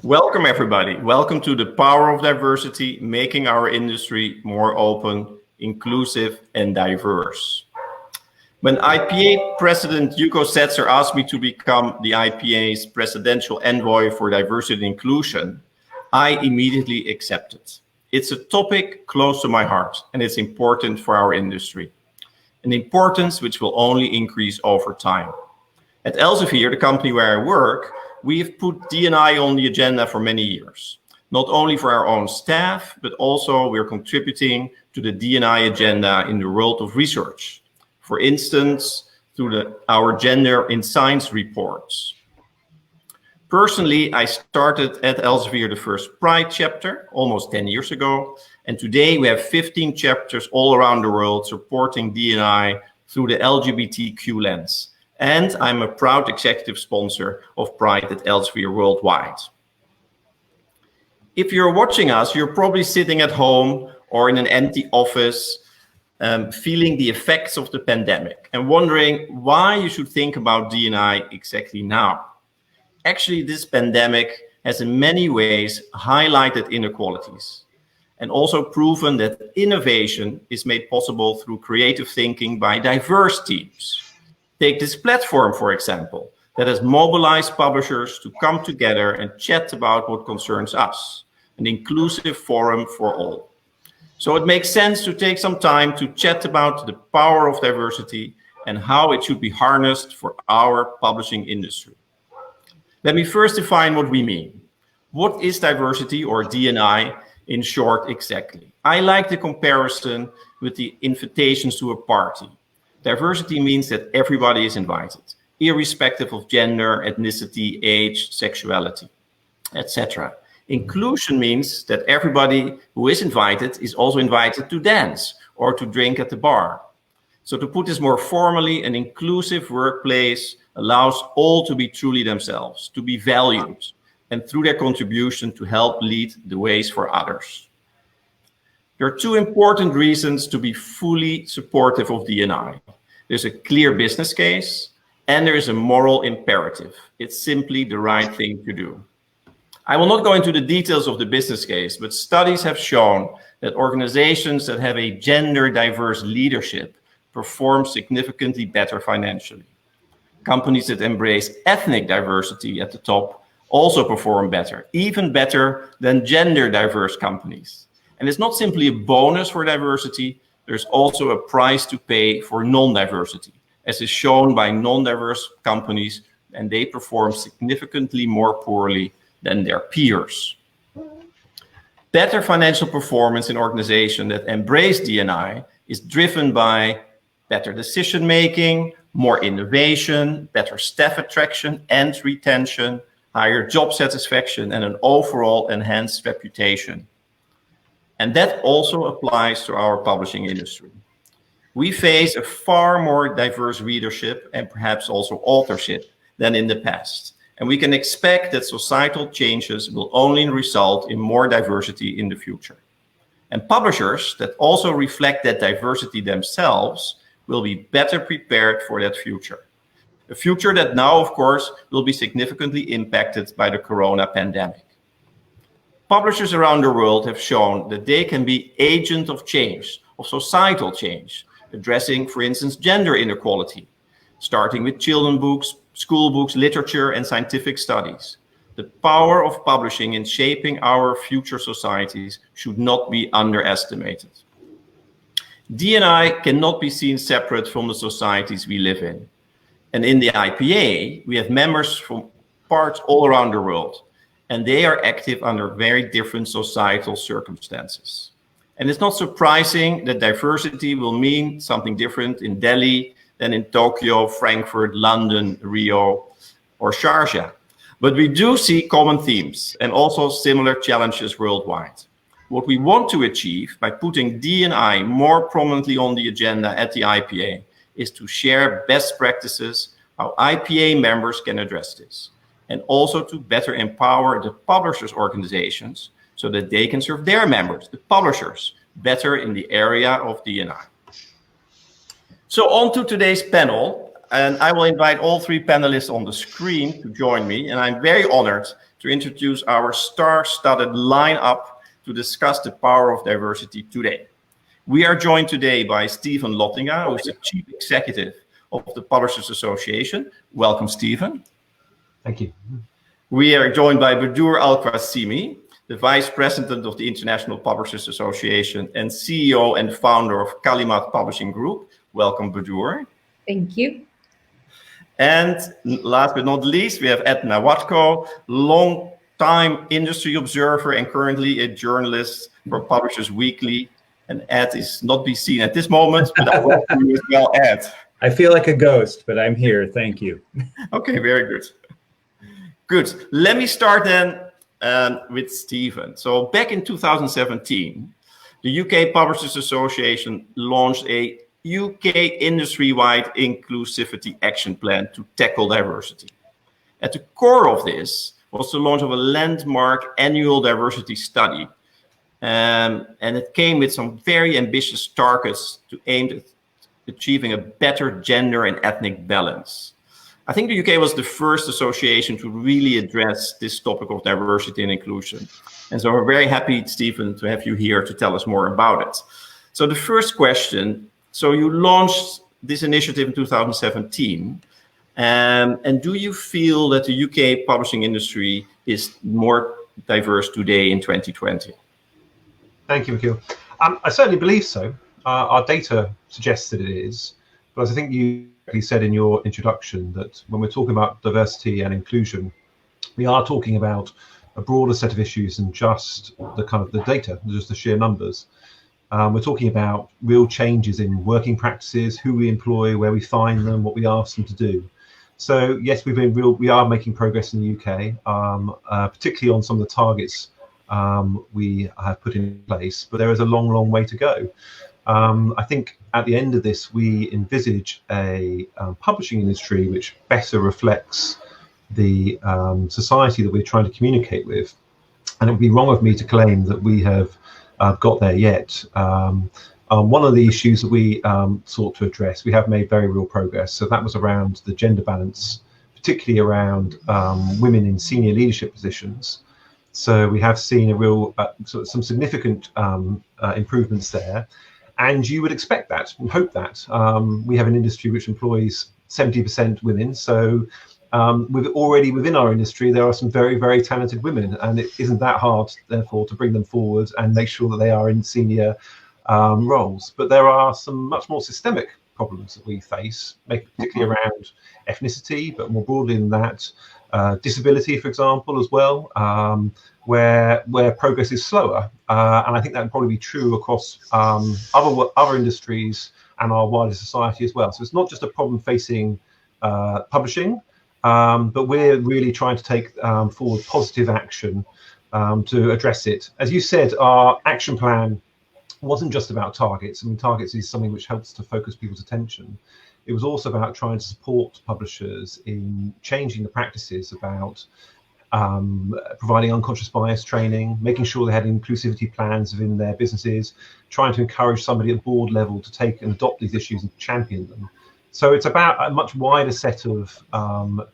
Welcome, everybody. Welcome to the power of diversity, making our industry more open, inclusive, and diverse. When IPA President Hugo Setzer asked me to become the IPA's presidential envoy for diversity and inclusion, I immediately accepted. It's a topic close to my heart, and it's important for our industry. An importance which will only increase over time. At Elsevier, the company where I work, we have put D&I on the agenda for many years, not only for our own staff, but also we're contributing to the D&I agenda in the world of research. For instance, through our Gender in Science reports. Personally, I started at Elsevier the first Pride chapter almost 10 years ago, and today we have 15 chapters all around the world supporting D&I through the LGBTQ lens. And I'm a proud executive sponsor of Pride at Elsevier worldwide. If you're watching us, you're probably sitting at home or in an empty office, feeling the effects of the pandemic and wondering why you should think about D&I exactly now. Actually, this pandemic has in many ways highlighted inequalities and also proven that innovation is made possible through creative thinking by diverse teams. Take this platform, for example, that has mobilized publishers to come together and chat about what concerns us, an inclusive forum for all. So it makes sense to take some time to chat about the power of diversity and how it should be harnessed for our publishing industry. Let me first define what we mean. What is diversity, or D&I, in short exactly? I like the comparison with the invitations to a party. Diversity means that everybody is invited, irrespective of gender, ethnicity, age, sexuality, etc. Inclusion means that everybody who is invited is also invited to dance or to drink at the bar. So to put this more formally, an inclusive workplace allows all to be truly themselves, to be valued, and through their contribution to help lead the ways for others. There are two important reasons to be fully supportive of D&I. There's a clear business case, and there is a moral imperative. It's simply the right thing to do. I will not go into the details of the business case, but studies have shown that organizations that have a gender diverse leadership perform significantly better financially. Companies that embrace ethnic diversity at the top also perform better, even better than gender diverse companies. And it's not simply a bonus for diversity, there's also a price to pay for non-diversity, as is shown by non-diverse companies, and they perform significantly more poorly than their peers. Better financial performance in organizations that embrace D&I is driven by better decision-making, more innovation, better staff attraction and retention, higher job satisfaction, and an overall enhanced reputation. And that also applies to our publishing industry. We face a far more diverse readership and perhaps also authorship than in the past. And we can expect that societal changes will only result in more diversity in the future. And publishers that also reflect that diversity themselves will be better prepared for that future. A future that now, of course, will be significantly impacted by the corona pandemic. Publishers around the world have shown that they can be agents of change, of societal change, addressing, for instance, gender inequality, starting with children's books, school books, literature, and scientific studies. The power of publishing in shaping our future societies should not be underestimated. D&I cannot be seen separate from the societies we live in. And in the IPA, we have members from parts all around the world, and they are active under very different societal circumstances. And it's not surprising that diversity will mean something different in Delhi than in Tokyo, Frankfurt, London, Rio, or Sharjah. But we do see common themes and also similar challenges worldwide. What we want to achieve by putting D&I more prominently on the agenda at the IPA is to share best practices, how IPA members can address this, and also to better empower the publishers' organizations so that they can serve their members, the publishers, better in the area of D&I. So on to today's panel. And I will invite all three panelists on the screen to join me. And I'm very honored to introduce our star-studded lineup to discuss the power of diversity today. We are joined today by Stephen Lottinga, who's the Chief Executive of the Publishers Association. Welcome, Stephen. Thank you. We are joined by Badur Al-Qasimi, the Vice President of the International Publishers Association and CEO and founder of Kalimat Publishing Group. Welcome, Badur. Thank you. And last but not least, we have Edna Watko, long-time industry observer and currently a journalist for Publishers Weekly. And Ed is not be seen at this moment, but I welcome you as well, Ed. I feel like a ghost, but I'm here. Thank you. Okay, very good. Good. Let me start then with Stephen. So back in 2017, the UK Publishers Association launched a UK industry-wide inclusivity action plan to tackle diversity. At the core of this was the launch of a landmark annual diversity study. And it came with some very ambitious targets to aim at achieving a better gender and ethnic balance. I think the UK was the first association to really address this topic of diversity and inclusion. And so we're very happy, Stephen, to have you here to tell us more about it. So the first question, so you launched this initiative in 2017. And do you feel that the UK publishing industry is more diverse today in 2020? Thank you, Michiel. I certainly believe so. Our data suggests that it is. But as I think you said in your introduction, that when we're talking about diversity and inclusion, we are talking about a broader set of issues than just the data, just the sheer numbers. We're talking about real changes in working practices, who we employ, where we find them, what we ask them to do. So yes, we are making progress in the UK, particularly on some of the targets we have put in place, but there is a long, long way to go. I think at the end of this, we envisage a publishing industry which better reflects the society that we're trying to communicate with. And it would be wrong of me to claim that we have got there yet. One of the issues that we sought to address, we have made very real progress. So that was around the gender balance, particularly around women in senior leadership positions. So we have seen a real some significant improvements there. And you would expect that and hope that. We have an industry which employs 70% women. So already within our industry, there are some very, very talented women. And it isn't that hard, therefore, to bring them forward and make sure that they are in senior roles. But there are some much more systemic problems that we face, particularly around ethnicity, but more broadly than that, disability, for example, as well, where progress is slower. And I think that would probably be true across other industries and our wider society as well. So it's not just a problem facing publishing, but we're really trying to take forward positive action to address it. As you said, our action plan wasn't just about targets. I mean, targets is something which helps to focus people's attention. It was also about trying to support publishers in changing the practices about providing unconscious bias training, making sure they had inclusivity plans within their businesses, trying to encourage somebody at board level to take and adopt these issues and champion them. So it's about a much wider set of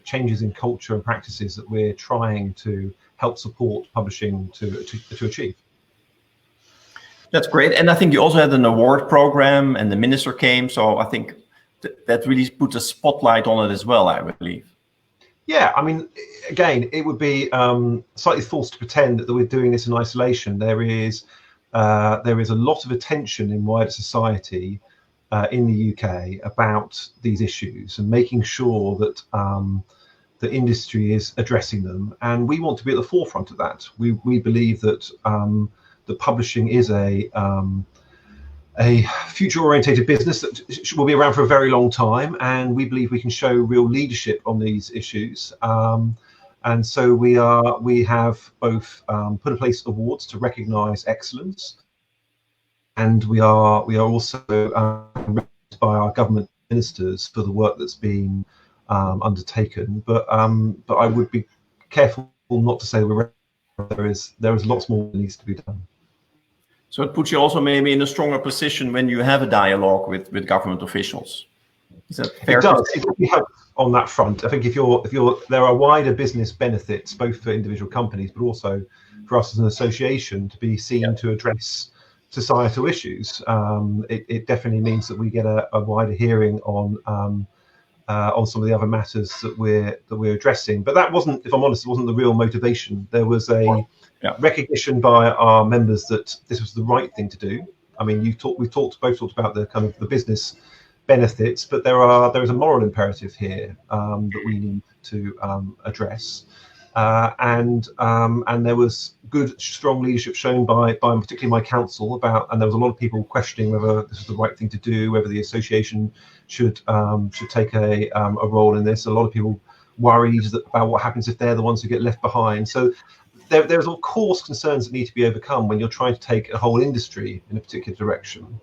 changes in culture and practices that we're trying to help support publishing to achieve. That's great. And I think you also had an award program and the minister came. So I think that really put a spotlight on it as well, I believe. Yeah, I mean, again, it would be slightly false to pretend that we're doing this in isolation. There is a lot of attention in wider society in the UK about these issues and making sure that the industry is addressing them. And we want to be at the forefront of that. We believe that the publishing is a future-orientated business that will be around for a very long time, and we believe we can show real leadership on these issues. And so we have both put in place awards to recognise excellence, and we are also recognized by our government ministers for the work that's been undertaken. But I would be careful not to say there is lots more that needs to be done. So it puts you also maybe in a stronger position when you have a dialogue with government officials. Is that fair? It does. It definitely helps on that front. I think if there are wider business benefits, both for individual companies, but also for us as an association to be seen to address societal issues. It definitely means that we get a wider hearing on some of the other matters that we're addressing. But that wasn't, if I'm honest, it wasn't the real motivation. There was a recognition by our members that this was the right thing to do. I mean, we've both talked about the kind of the business benefits, but there is a moral imperative here that we need to address. And there was good, strong leadership shown by particularly my council and there was a lot of people questioning whether this was the right thing to do, whether the association should take a role in this. A lot of people worried about what happens if they're the ones who get left behind. So there's of course concerns that need to be overcome when you're trying to take a whole industry in a particular direction.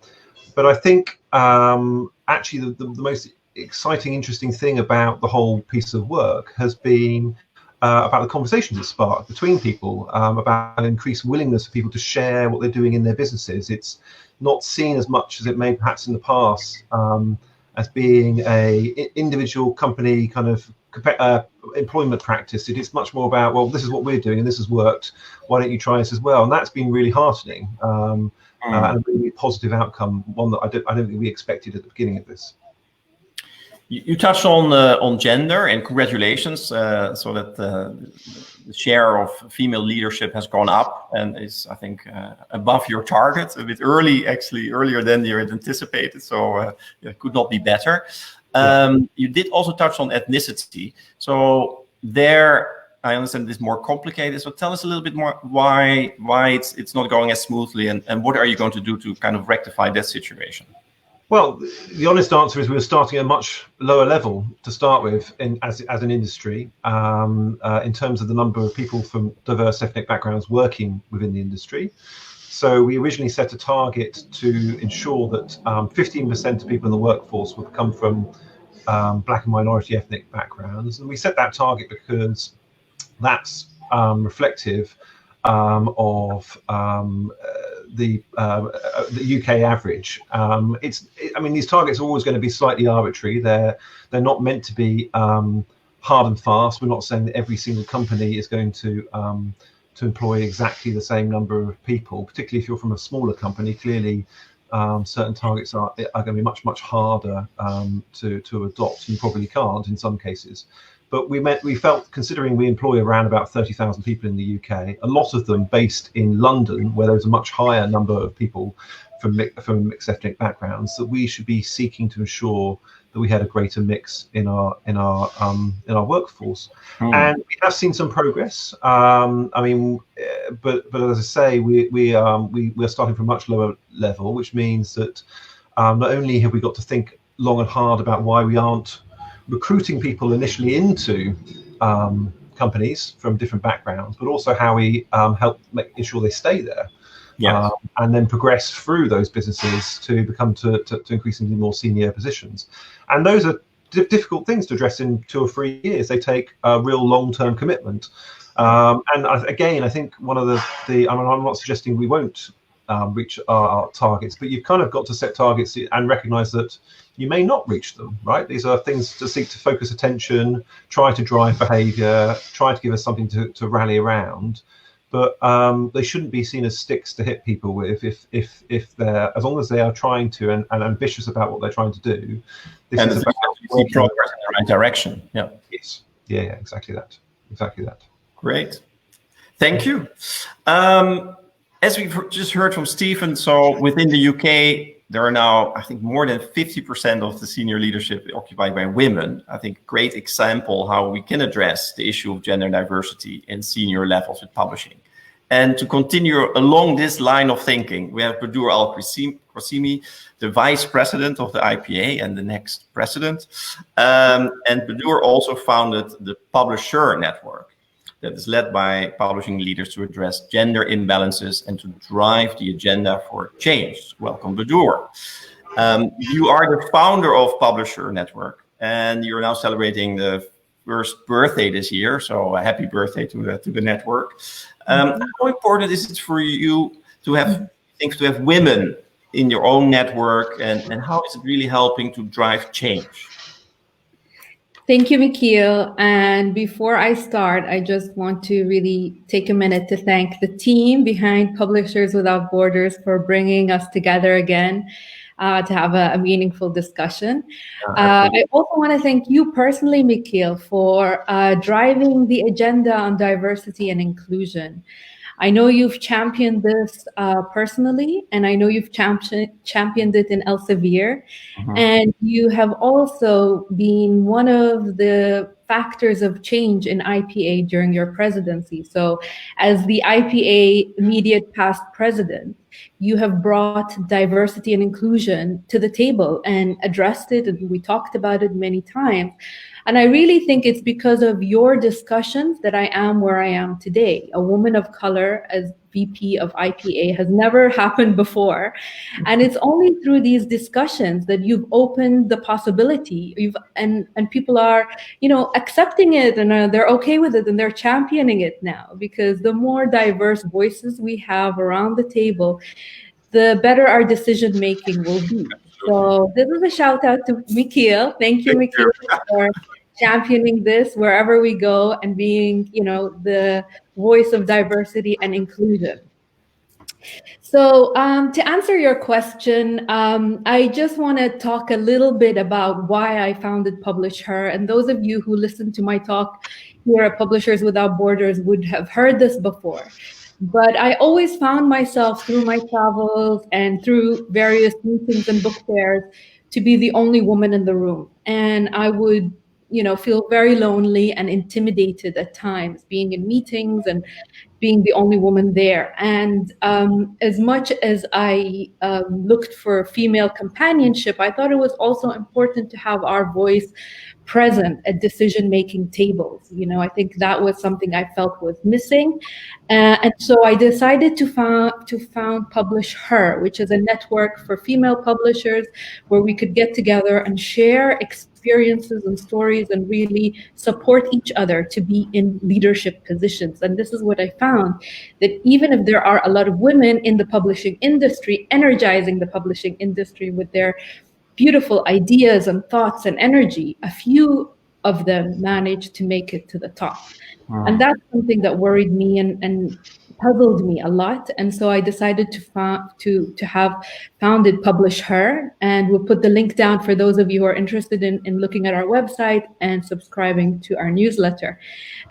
But I think actually the most exciting, interesting thing about the whole piece of work has been about the conversations it sparked between people, about an increased willingness for people to share what they're doing in their businesses. It's not seen as much as it may perhaps in the past as being a individual company kind of employment practice. It is much more about, well, this is what we're doing and this has worked, why don't you try this as well? And that's been really heartening and a really positive outcome, one that I don't think we expected at the beginning of this. You touched on gender, and congratulations, so that the share of female leadership has gone up and is, I think, above your target, a bit early, actually earlier than you had anticipated, so it could not be better. You did also touch on ethnicity, so there I understand it's more complicated, so tell us a little bit more why it's not going as smoothly, and what are you going to do to kind of rectify that situation? Well, the honest answer is we were starting at a much lower level to start with as an industry in terms of the number of people from diverse ethnic backgrounds working within the industry. So we originally set a target to ensure that 15% of people in the workforce would come from Black and minority ethnic backgrounds. And we set that target because that's reflective of the UK average. I mean, these targets are always going to be slightly arbitrary. They're not meant to be hard and fast. We're not saying that every single company is going to employ exactly the same number of people. Particularly if you're from a smaller company, clearly certain targets are going to be much harder to adopt. You probably can't in some cases. But we felt, considering we employ around about 30,000 people in the UK, a lot of them based in London, where there's a much higher number of people from mixed ethnic backgrounds, that we should be seeking to ensure that we had a greater mix in our workforce. And we have seen some progress. I mean, but as I say, we are starting from a much lower level, which means that not only have we got to think long and hard about why we aren't recruiting people initially into companies from different backgrounds, but also how we help ensure they stay there, and then progress through those businesses to become to increasingly more senior positions. And those are difficult things to address in 2 or 3 years. They take a real long-term commitment. And again, I think one of the I mean, I'm not suggesting we won't reach our targets, but you've kind of got to set targets and recognize that you may not reach them, right? These are things to seek to focus attention, try to drive behavior, try to give us something to rally around. But they shouldn't be seen as sticks to hit people with if they're, as long as they are trying to and ambitious about what they're trying to do. This is about see progress in the right direction. Yeah. Yes. Yeah, exactly that. Exactly that. Great. Thank you. As we've just heard from Stephen, so within the UK, there are now, I think, more than 50% of the senior leadership occupied by women. I think great example how we can address the issue of gender diversity in senior levels with publishing. And to continue along this line of thinking, we have Badur Al-Qasimi, the vice president of the IPA and the next president. And Badur also founded the Publisher Network that is led by publishing leaders to address gender imbalances and to drive the agenda for change. Welcome, Badur. You are the founder of Publisher Network, and you're now celebrating the first birthday this year. So a happy birthday to the network. How important is it for you to have women in your own network, and how is it really helping to drive change? Thank you, Michiel. And before I start, I just want to really take a minute to thank the team behind Publishers Without Borders for bringing us together again to have a meaningful discussion. I also want to thank you personally, Michiel, for driving the agenda on diversity and inclusion. I know you've championed this personally, and I know you've championed it in Elsevier. And you have also been one of the factors of change in IPA during your presidency. So as the IPA immediate past president, you have brought diversity and inclusion to the table and addressed it, and we talked about it many times. And I really think it's because of your discussions that I am where I am today. A woman of color as VP of IPA has never happened before. And it's only through these discussions that you've opened the possibility, and people are, accepting it, and they're okay with it, and they're championing it now, because the more diverse voices we have around the table, the better our decision making will be. So this is a shout out to Michiel. Thank you, Michiel, for championing this wherever we go and being, the voice of diversity and inclusion. So to answer your question, I just want to talk a little bit about why I founded Publish Her. And those of you who listened to my talk here at Publishers Without Borders would have heard this before. But I always found myself through my travels and through various meetings and book fairs to be the only woman in the room. And I would, feel very lonely and intimidated at times being in meetings and being the only woman there. And as much as I looked for female companionship, I thought it was also important to have our voice present at decision-making tables. I think that was something I felt was missing. And so I decided to found Publish Her, which is a network for female publishers where we could get together and share experiences and stories and really support each other to be in leadership positions. And this is what I found, that even if there are a lot of women in the publishing industry, energizing the publishing industry with their beautiful ideas and thoughts and energy, a few of them managed to make it to the top. And that's something that worried me and puzzled me a lot. And so I decided to have founded Publish Her, and we'll put the link down for those of you who are interested in looking at our website and subscribing to our newsletter.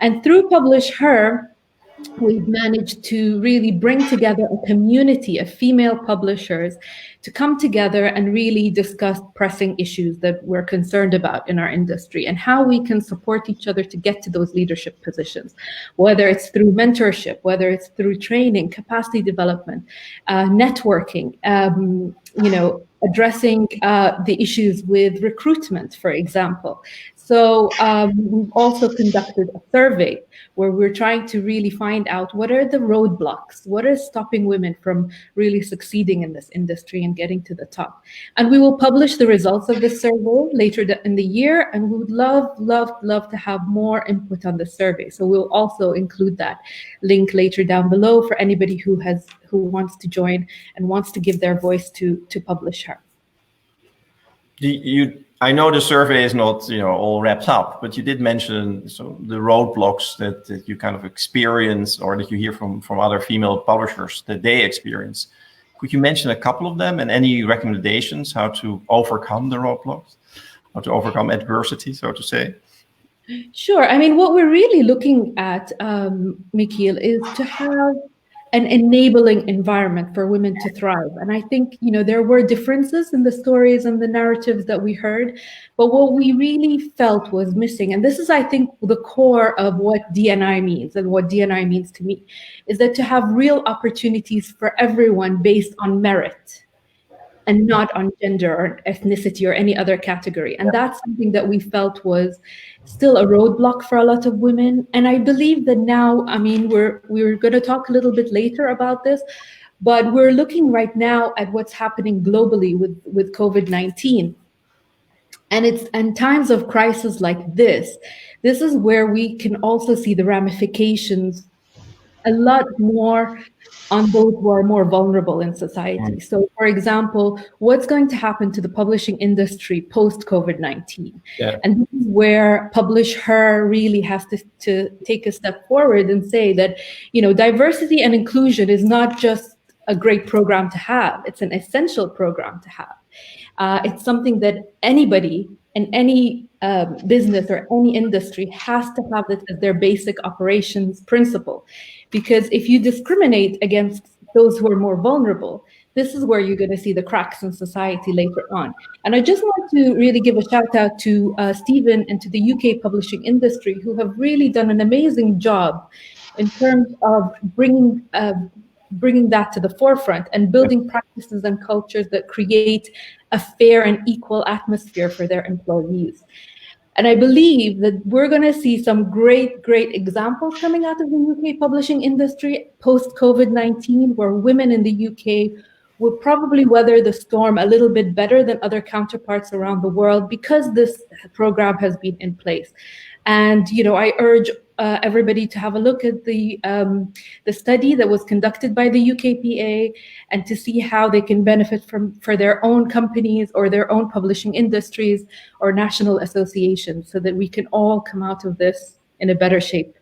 And through Publish Her, we've managed to really bring together a community of female publishers to come together and really discuss pressing issues that we're concerned about in our industry and how we can support each other to get to those leadership positions, whether it's through mentorship, whether it's through training, capacity development, networking, addressing the issues with recruitment, for example. So we've also conducted a survey where we're trying to really find out what are the roadblocks, what is stopping women from really succeeding in this industry and getting to the top. And we will publish the results of this survey later in the year, and we would love to have more input on the survey. So we'll also include that link later down below for anybody who wants to join and wants to give their voice to Publish Her. I know the survey is not, all wrapped up, but you did mention the roadblocks that you kind of experience, or that you hear from other female publishers that they experience. Could you mention a couple of them and any recommendations how to overcome the roadblocks, how to overcome adversity, so to say? Sure. I mean, what we're really looking at, Michiel, is to have an enabling environment for women to thrive. And I think, there were differences in the stories and the narratives that we heard, but what we really felt was missing, and this is, I think, the core of what D&I means and what D&I means to me, is that to have real opportunities for everyone based on merit and not on gender or ethnicity or any other category. And that's something that we felt was still a roadblock for a lot of women. And I believe that now, we're going to talk a little bit later about this, but we're looking right now at what's happening globally with COVID-19. And it's in times of crisis like this is where we can also see the ramifications a lot more on those who are more vulnerable in society. So, for example, what's going to happen to the publishing industry post-COVID-19? Yeah. And this is where Publish Her really has to take a step forward and say that, diversity and inclusion is not just a great program to have, it's an essential program to have. It's something that anybody in any business or any industry has to have that as their basic operations principle. Because if you discriminate against those who are more vulnerable, this is where you're going to see the cracks in society later on. And I just want to really give a shout out to Stephen and to the UK publishing industry, who have really done an amazing job in terms of bringing that to the forefront and building practices and cultures that create a fair and equal atmosphere for their employees. And I believe that we're going to see some great, great examples coming out of the UK publishing industry post-COVID-19, where women in the UK will probably weather the storm a little bit better than other counterparts around the world because this program has been in place. And, I urge everybody to have a look at the study that was conducted by the UKPA and to see how they can benefit for their own companies or their own publishing industries or national associations, so that we can all come out of this in a better shape.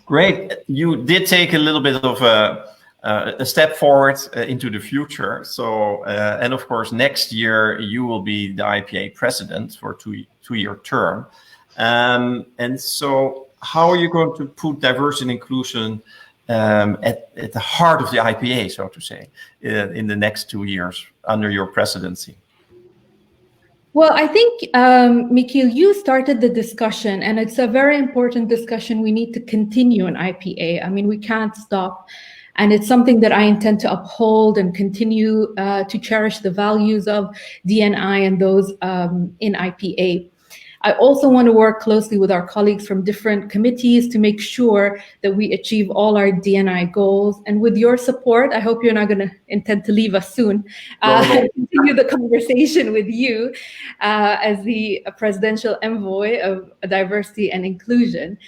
Great. You did take a little bit of a step forward into the future. So, and of course, next year you will be the IPA president for a two-year term. And so how are you going to put diversity and inclusion at the heart of the IPA, so to say, in the next 2 years under your presidency? Well, I think, Michiel, you started the discussion, and it's a very important discussion we need to continue in IPA. I mean, we can't stop. And it's something that I intend to uphold and continue to cherish the values of D&I and those in IPA. I also want to work closely with our colleagues from different committees to make sure that we achieve all our D&I goals. And with your support, I hope you're not going to intend to leave us soon. Continue the conversation with you as the presidential envoy of diversity and inclusion.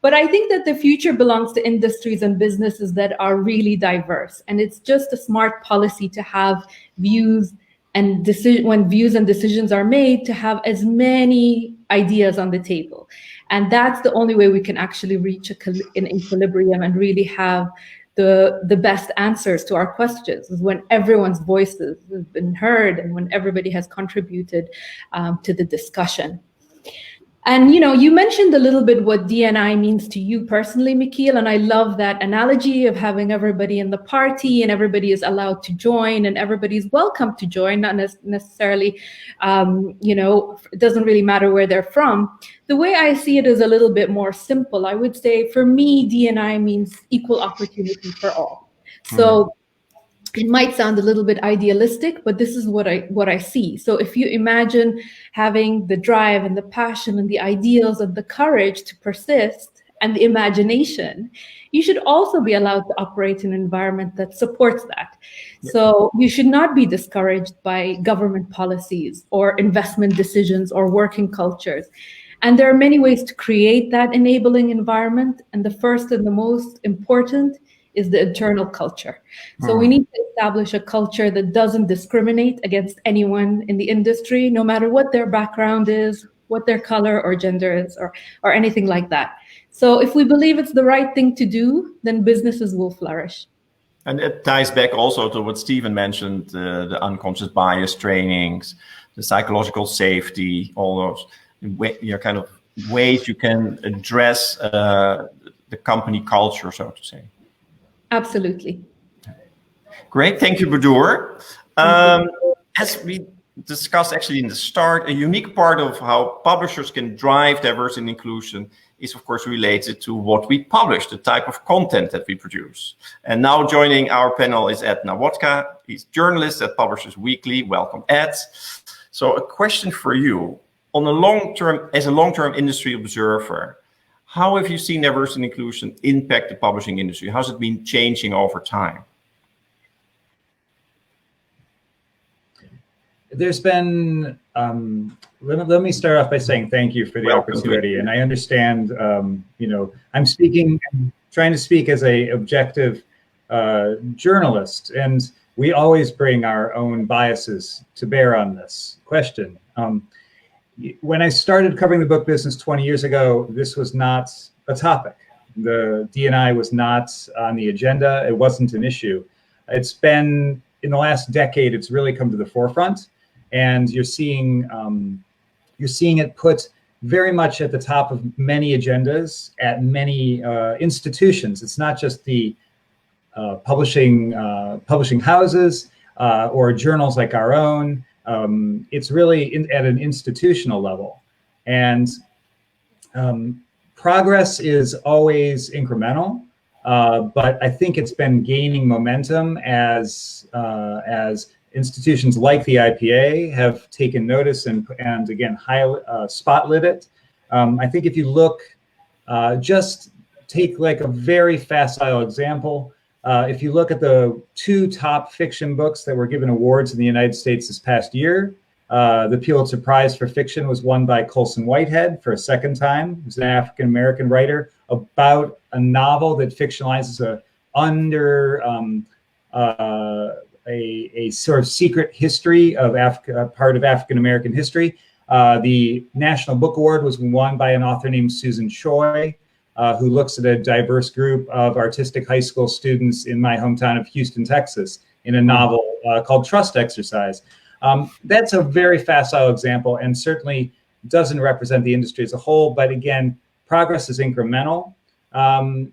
But I think that the future belongs to industries and businesses that are really diverse. And it's just a smart policy to have views and when views and decisions are made, to have as many ideas on the table. And that's the only way we can actually reach an equilibrium and really have the best answers to our questions, is when everyone's voices have been heard and when everybody has contributed to the discussion. And, you mentioned a little bit what D&I means to you personally, Michiel, and I love that analogy of having everybody in the party and everybody is allowed to join and everybody's welcome to join, not necessarily, it doesn't really matter where they're from. The way I see it is a little bit more simple. I would say for me, D&I means equal opportunity for all. So it might sound a little bit idealistic, but this is what I see. So if you imagine having the drive and the passion and the ideals and the courage to persist and the imagination, you should also be allowed to operate in an environment that supports that. Yeah. So you should not be discouraged by government policies or investment decisions or working cultures. And there are many ways to create that enabling environment. And the first and the most important is the internal culture. So we need to establish a culture that doesn't discriminate against anyone in the industry, no matter what their background is, what their color or gender is, or anything like that. So if we believe it's the right thing to do, then businesses will flourish. And it ties back also to what Stephen mentioned, the unconscious bias trainings, the psychological safety, all those kind of ways you can address the company culture, so to say. Absolutely. Great, thank you, Badur. As we discussed actually in the start, a unique part of how publishers can drive diversity and inclusion is of course related to what we publish, the type of content that we produce. And now joining our panel is Ed Nawotka. He's journalist at Publishers Weekly. Welcome, Ed. So a question for you. As a long-term industry observer, how have you seen diversity and inclusion impact the publishing industry? How's it been changing over time? there's been, let me start off by saying thank you for the opportunity. And I understand, I'm trying to speak as a objective journalist, and we always bring our own biases to bear on this question. When I started covering the book business 20 years ago, this was not a topic. The D&I was not on the agenda. It wasn't an issue. It's been, in the last decade, it's really come to the forefront, and you're seeing it put very much at the top of many agendas at many institutions. It's not just the publishing houses or journals like our own. It's really at an institutional level, and progress is always incremental. But I think it's been gaining momentum as institutions like the IPA have taken notice and again spotlit it. I think if you look, just take like a very facile example. If you look at the 2 top fiction books that were given awards in the United States this past year, the Pulitzer Prize for fiction was won by Colson Whitehead for a second time. He's an African-American writer about a novel that fictionalizes a sort of secret history of Africa, part of African-American history. The National Book Award was won by an author named Susan Choi, who looks at a diverse group of artistic high school students in my hometown of Houston, Texas, in a novel called Trust Exercise. That's a very facile example and certainly doesn't represent the industry as a whole, but again, progress is incremental. Addressing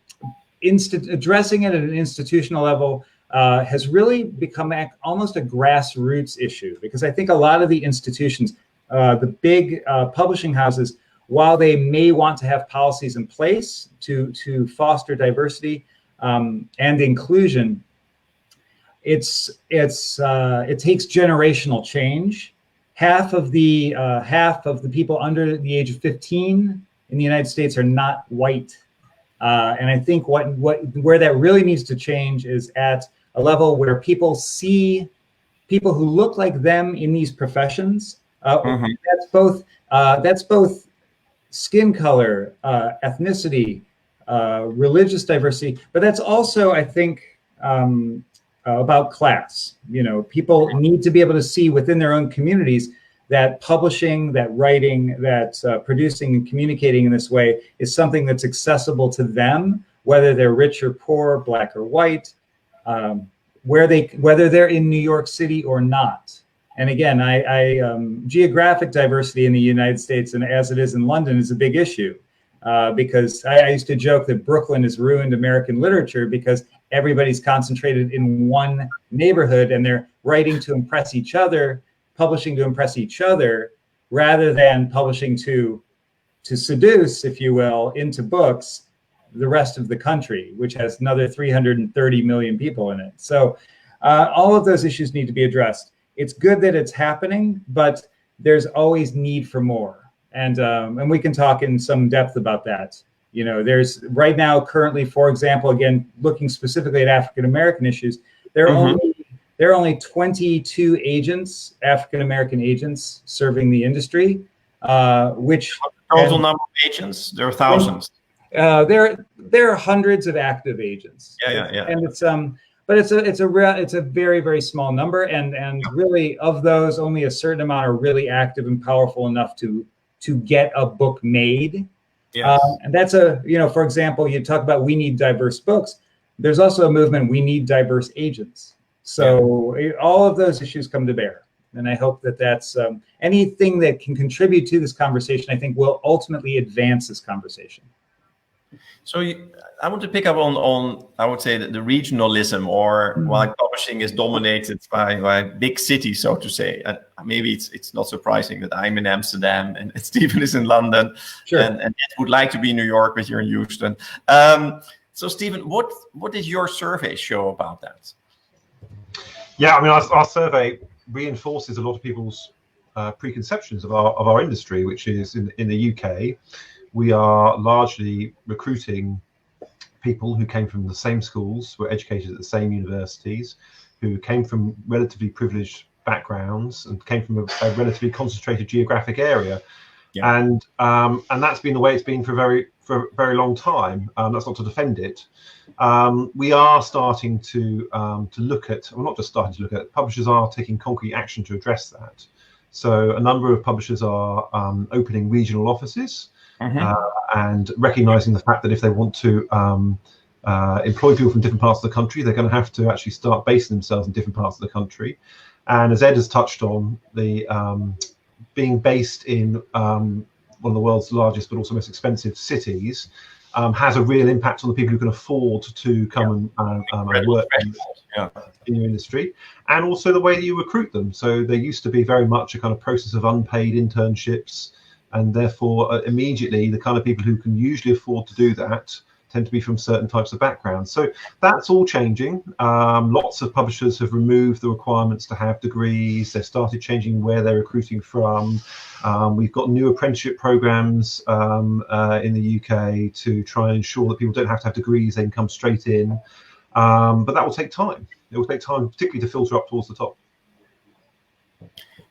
it at an institutional level has really become almost a grassroots issue, because I think a lot of the institutions, the big publishing houses, while they may want to have policies in place to foster diversity and inclusion, it takes generational change. Half of the people under the age of 15 in the United States are not white, and I think where that really needs to change is at a level where people see people who look like them in these professions. That's both skin color, ethnicity, religious diversity, but that's also, I think, about class. People need to be able to see within their own communities that publishing, that writing, that producing and communicating in this way is something that's accessible to them, whether they're rich or poor, black or white, whether they're in New York City or not. And again, geographic diversity in the United States, and as it is in London, is a big issue, because I used to joke that Brooklyn has ruined American literature because everybody's concentrated in one neighborhood and they're writing to impress each other, publishing to impress each other, rather than publishing to seduce, if you will, into books the rest of the country, which has another 330 million people in it. So all of those issues need to be addressed. It's good that it's happening, but there's always need for more. And we can talk in some depth about that. There's right now, currently, for example, again, looking specifically at African-American issues, there are only 22 agents, African-American agents, serving the industry, which total number of agents, there are thousands. There are hundreds of active agents. Yeah. And but it's a very, very small number, and really of those, only a certain amount are really active and powerful enough to get a book made. Yes. And that's for example, you talk about we need diverse books. There's also a movement, we need diverse agents. So all of those issues come to bear. And I hope that's anything that can contribute to this conversation, I think will ultimately advance this conversation. So I want to pick up on I would say, the regionalism, or why publishing is dominated by big cities, so to say. And maybe it's not surprising that I'm in Amsterdam and Stephen is in London, sure, and Ed would like to be in New York, but you're in Houston. So Stephen, what did your survey show about that? Yeah, I mean, our survey reinforces a lot of people's preconceptions of our industry, which is in the UK. We are largely recruiting people who came from the same schools, were educated at the same universities, who came from relatively privileged backgrounds and came from a relatively concentrated geographic area. Yeah. And that's been the way it's been for a very long time. That's not to defend it. We are starting to look at, well, not just starting to look at, publishers are taking concrete action to address that. So a number of publishers are opening regional offices and recognizing the fact that if they want to employ people from different parts of the country, they're going to have to actually start basing themselves in different parts of the country. And as Ed has touched on, the being based in one of the world's largest but also most expensive cities has a real impact on the people who can afford to come and work in your industry, and also the way that you recruit them. So there used to be very much a kind of process of unpaid internships, and therefore immediately the kind of people who can usually afford to do that tend to be from certain types of backgrounds. So that's all changing. Lots of publishers have removed the requirements to have degrees. They've started changing where they're recruiting from. We've got new apprenticeship programs in the UK to try and ensure that people don't have to have degrees, they can come straight in. But that will take time. It will take time, particularly to filter up towards the top.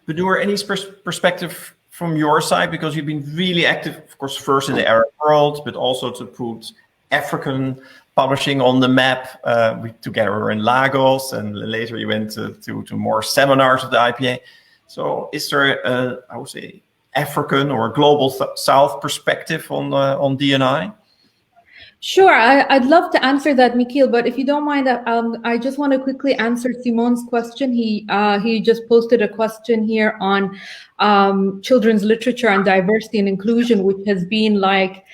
But Noor, any perspective from your side? Because you've been really active, of course, first in the Arab world, but also to put African publishing on the map. We together were in Lagos, and later you went to more seminars of the IPA. So is there I would say, African or global South perspective on D&I? Sure, I'd love to answer that, Michiel, but if you don't mind, I just want to quickly answer Simon's question. He just posted a question here on children's literature and diversity and inclusion, which has been like,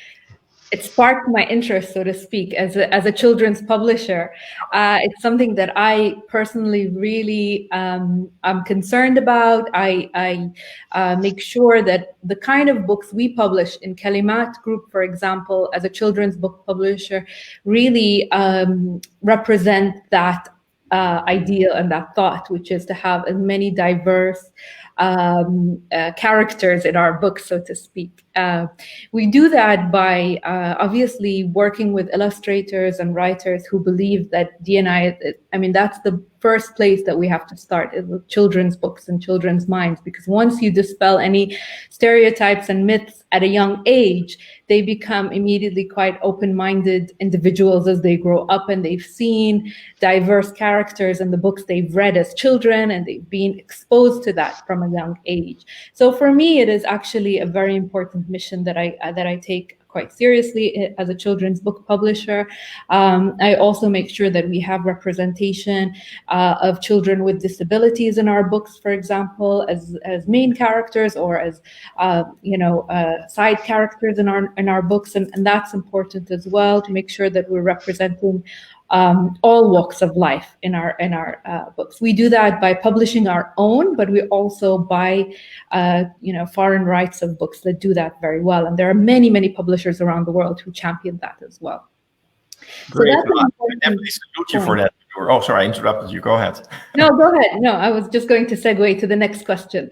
it sparked my interest, so to speak, as a children's publisher. It's something that I personally really am concerned about. I make sure that the kind of books we publish in Kalimat Group, for example, as a children's book publisher, really represent that ideal and that thought, which is to have as many diverse characters in our books, so to speak. We do that by obviously working with illustrators and writers who believe that D&I, I mean, that's the first place that we have to start, is with children's books and children's minds, because once you dispel any stereotypes and myths at a young age, they become immediately quite open-minded individuals as they grow up, and they've seen diverse characters in the books they've read as children, and they've been exposed to that from a young age. So for me, it is actually a very important mission that I take quite seriously as a children's book publisher. I also make sure that we have representation of children with disabilities in our books, for example, as main characters or as side characters in our books, and that's important as well, to make sure that we're representing all walks of life in our books. We do that by publishing our own, but we also buy foreign rights of books that do that very well. And there are many publishers around the world who champion that as well. Great. So I definitely salute you for that. Oh, sorry, I interrupted you. Go ahead. No, go ahead. No, I was just going to segue to the next question.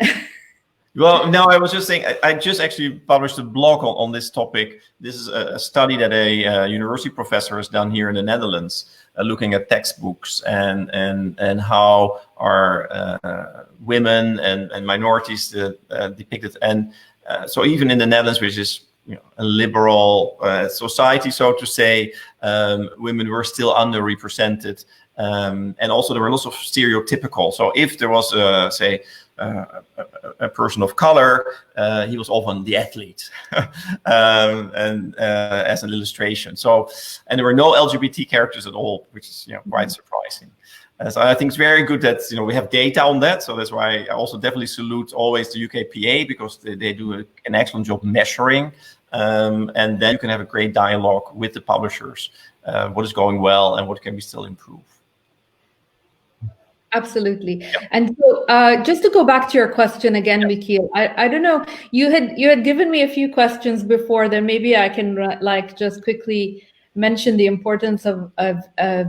Well, no, I was just saying, I just actually published a blog on this topic. This is a study that a university professor has done here in the Netherlands, looking at textbooks and how are women and minorities depicted. And so even in the Netherlands, which is a liberal society, so to say, women were still underrepresented. And also there were lots of stereotypical. So if there was, say, a person of color, he was often the athlete, and as an illustration. So, and there were no LGBT characters at all, which is quite surprising. So I think it's very good that we have data on that. So that's why I also definitely salute always the UKPA, because they do an excellent job measuring, and then you can have a great dialogue with the publishers, what is going well and what can we still improve. Absolutely. And so just to go back to your question again, Michiel, I don't know, you had given me a few questions before, then maybe I can just quickly mention the importance of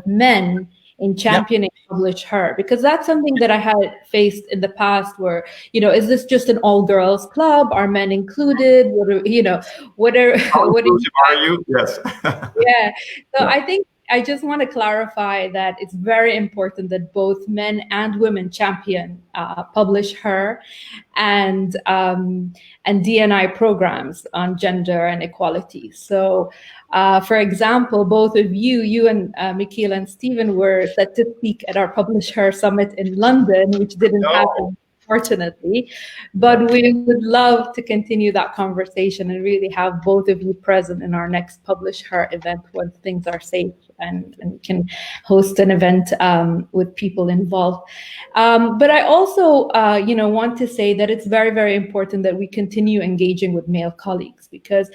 men in championing Publish Her, because that's something that I had faced in the past where, is this just an all girls club? Are men included? What are you? Are you? Yes. Yeah. So I think I just want to clarify that it's very important that both men and women champion Publish Her and D&I programs on gender and equality. So, for example, both of you and Michaela and Stephen were set to speak at our Publish Her Summit in London, which didn't happen, unfortunately, but we would love to continue that conversation and really have both of you present in our next Publish Her event once things are safe and can host an event with people involved. But I also, want to say that it's very, very important that we continue engaging with male colleagues, because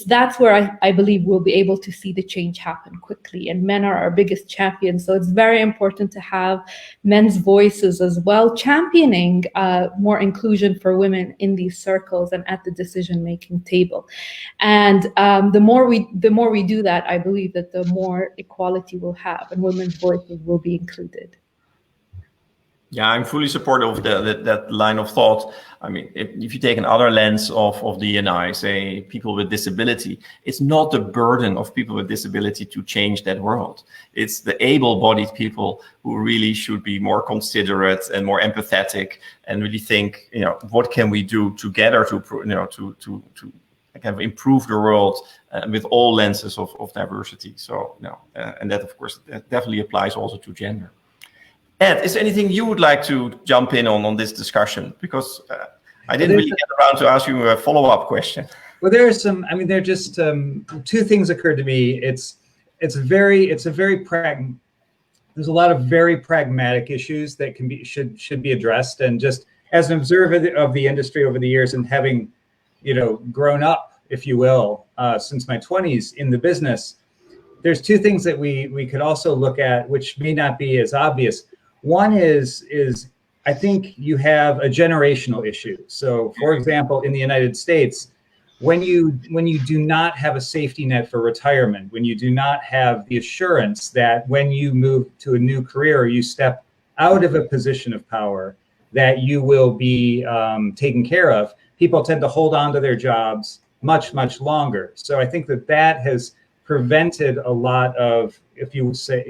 that's where I believe we'll be able to see the change happen quickly. And men are our biggest champions. So it's very important to have men's voices as well, championing more inclusion for women in these circles and at the decision-making table. And the more we do that, I believe that the more equality we'll have and women's voices will be included. Yeah, I'm fully supportive of that line of thought. I mean, if you take another lens of D&I, say people with disability, it's not the burden of people with disability to change that world. It's the able-bodied people who really should be more considerate and more empathetic and really think, what can we do together to kind of improve the world with all lenses of diversity. So, and that, of course, that definitely applies also to gender. Ed, is there anything you would like to jump in on this discussion? Because I didn't really get around to ask you a follow-up question. Well, there are some. I mean, there are just two things occurred to me. There's a lot of very pragmatic issues that should be addressed. And just as an observer of the industry over the years and having, grown up, if you will, since my 20s in the business, there's two things that we could also look at, which may not be as obvious. One is I think you have a generational issue. So, for example, in the United States, when you do not have a safety net for retirement, when you do not have the assurance that when you move to a new career, or you step out of a position of power, that you will be taken care of, people tend to hold on to their jobs much, much longer. So I think that has prevented a lot of, if you say,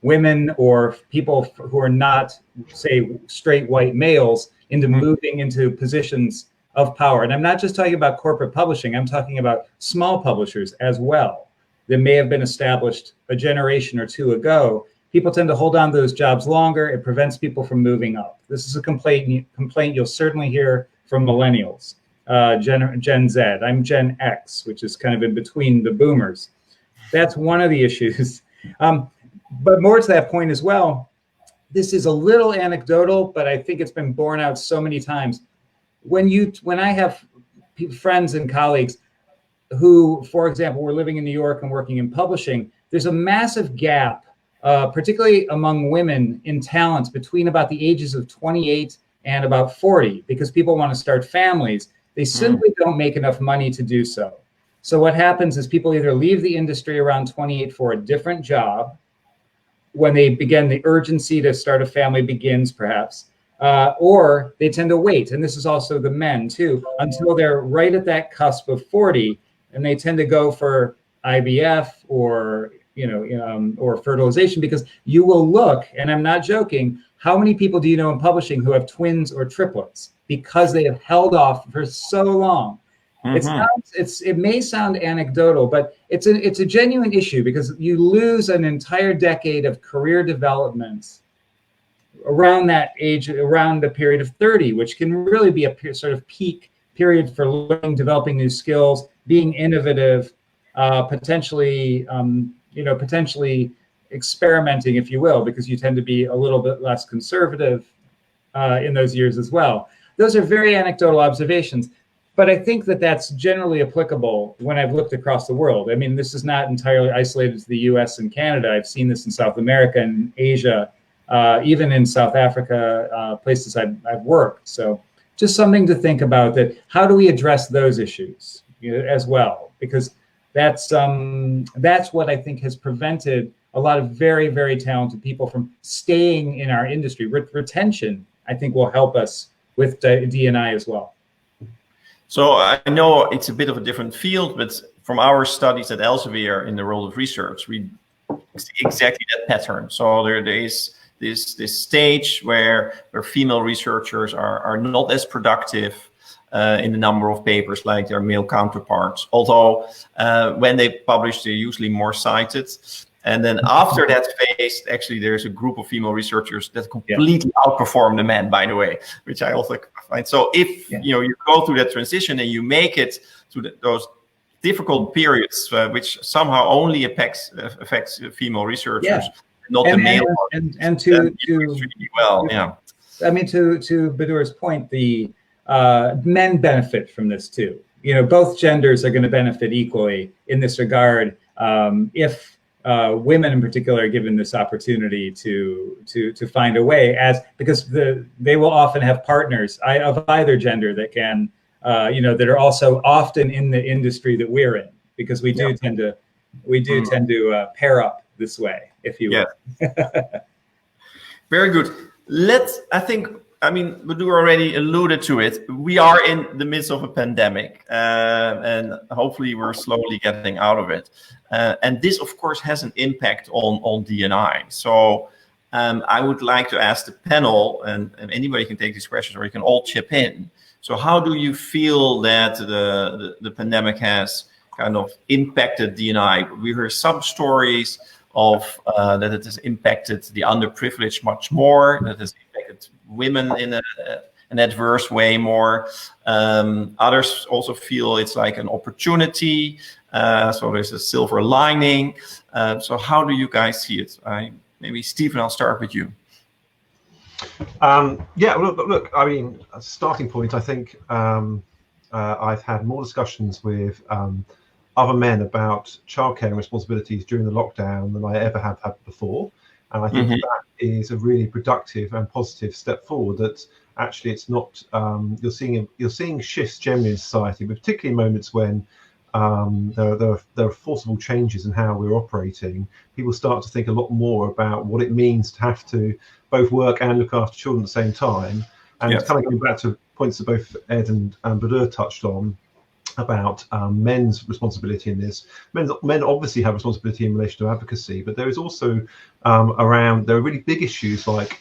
women or people who are not, say, straight white males into moving into positions of power. And I'm not just talking about corporate publishing, I'm talking about small publishers as well that may have been established a generation or two ago. People tend to hold on to those jobs longer. It prevents people from moving up. This is a complaint you'll certainly hear from millennials, Gen Z. I'm Gen X, which is kind of in between the boomers. That's one of the issues. But more to that point as well, this is a little anecdotal, but I think it's been borne out so many times. When I have friends and colleagues who, for example, were living in New York and working in publishing, there's a massive gap, particularly among women in talent between about the ages of 28 and about 40, because people want to start families. They simply don't make enough money to do so. So what happens is people either leave the industry around 28 for a different job, when they begin, the urgency to start a family begins perhaps, or they tend to wait, and this is also the men too, until they're right at that cusp of 40, and they tend to go for IVF or or fertilization, because you will look, and I'm not joking, how many people do you know in publishing who have twins or triplets because they have held off for so long? It may sound anecdotal, but it's a genuine issue, because you lose an entire decade of career development around that age, around the period of 30, which can really be a sort of peak period for learning, developing new skills, being innovative, potentially experimenting, if you will, because you tend to be a little bit less conservative in those years as well. Those are very anecdotal observations. But I think that's generally applicable when I've looked across the world. I mean, this is not entirely isolated to the US and Canada. I've seen this in South America and Asia, even in South Africa, places I've worked. So just something to think about, that how do we address those issues as well? Because that's what I think has prevented a lot of very, very talented people from staying in our industry. Retention, I think, will help us with D&I as well. So I know it's a bit of a different field, but from our studies at Elsevier in the world of research, we exactly that pattern. So there is this stage where female researchers are not as productive in the number of papers like their male counterparts. Although when they publish, they're usually more cited. And then after that phase, actually, there's a group of female researchers that completely outperform the men, by the way, which I also find. So if you go through that transition and you make it to those difficult periods, which somehow only affects female researchers, not the male ones, and to extremely well, I mean, to Badur's point, the men benefit from this too. Both genders are going to benefit equally in this regard if women in particular are given this opportunity to find a way, because they will often have partners of either gender that can that are also often in the industry that we're in, because we do tend to pair up this way, if you will. Very good. Badur already alluded to it. We are in the midst of a pandemic, and hopefully we're slowly getting out of it. And this, of course, has an impact on D&I. So I would like to ask the panel, and anybody can take these questions, or you can all chip in. So how do you feel that the pandemic has kind of impacted D&I? We hear some stories of that it has impacted the underprivileged much more, that has impacted women in an adverse way more. Others also feel it's like an opportunity. So there's a silver lining. So how do you guys see it? Maybe Stephen, I'll start with you. Look, I mean, as a starting point, I think I've had more discussions with other men about childcare and responsibilities during the lockdown than I ever have had before. And I think that is a really productive and positive step forward, that actually it's not, you're seeing shifts generally in society, but particularly in moments when there are forcible changes in how we're operating. People start to think a lot more about what it means to have to both work and look after children at the same time. And kind of going back to points that both Ed and Badur touched on about men's responsibility in this. Men obviously have responsibility in relation to advocacy, but there is also there are really big issues like